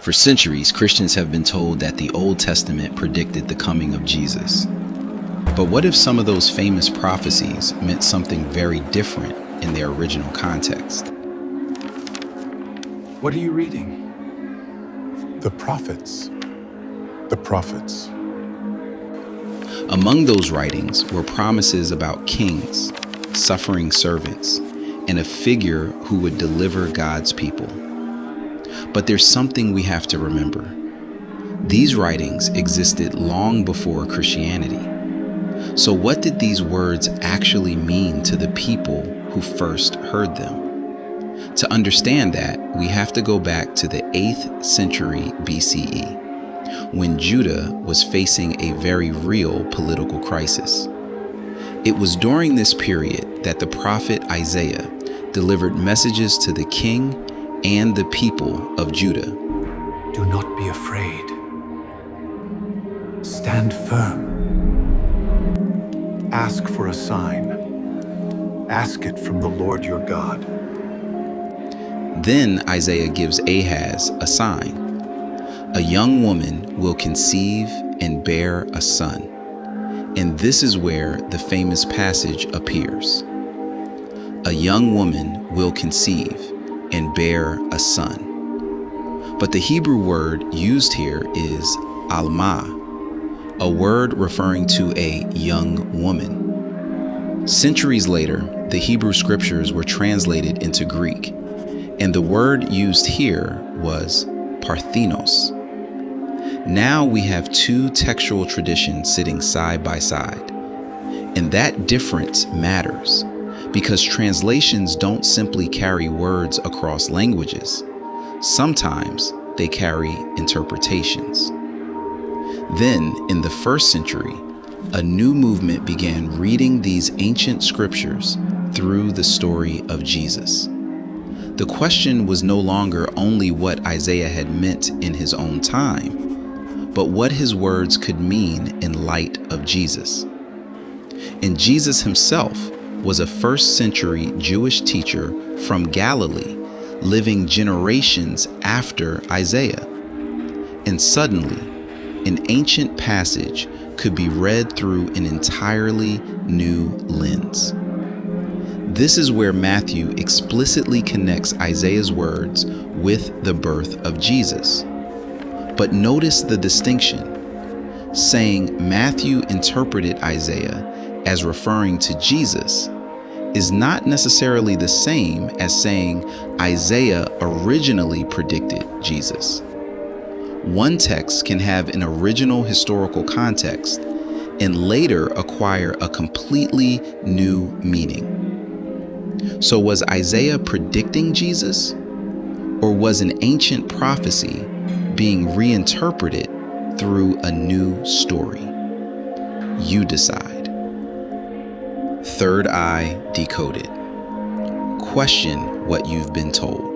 For centuries, Christians have been told that the Old Testament predicted the coming of Jesus. But what if some of those famous prophecies meant something very different in their original context? What are you reading? The prophets. The prophets. Among those writings were promises about kings, suffering servants, and a figure who would deliver God's people. But there's something we have to remember. These writings existed long before Christianity. So what did these words actually mean to the people who first heard them? To understand that, we have to go back to the 8th century BCE, when Judah was facing a very real political crisis. It was during this period that the prophet Isaiah delivered messages to the king and the people of Judah. Do not be afraid. Stand firm. Ask for a sign. Ask it from the Lord your God. Then Isaiah gives Ahaz a sign. A young woman will conceive and bear a son. And this is where the famous passage appears. A young woman will conceive and bear a son. But the Hebrew word used here is alma, a word referring to a young woman. Centuries later, the Hebrew scriptures were translated into Greek, and the word used here was parthenos. Now we have two textual traditions sitting side by side, and that difference matters because translations don't simply carry words across languages. Sometimes they carry interpretations. Then, in the 1st century, a new movement began reading these ancient scriptures through the story of Jesus. The question was no longer only what Isaiah had meant in his own time, but what his words could mean in light of Jesus. And Jesus himself was a 1st century Jewish teacher from Galilee, living generations after Isaiah. And suddenly, an ancient passage could be read through an entirely new lens. This is where Matthew explicitly connects Isaiah's words with the birth of Jesus. But notice the distinction. Saying Matthew interpreted Isaiah as referring to Jesus is not necessarily the same as saying Isaiah originally predicted Jesus. One text can have an original historical context and later acquire a completely new meaning. So was Isaiah predicting Jesus, or was an ancient prophecy being reinterpreted through a new story? You decide. Third Eye Decoded. Question what you've been told.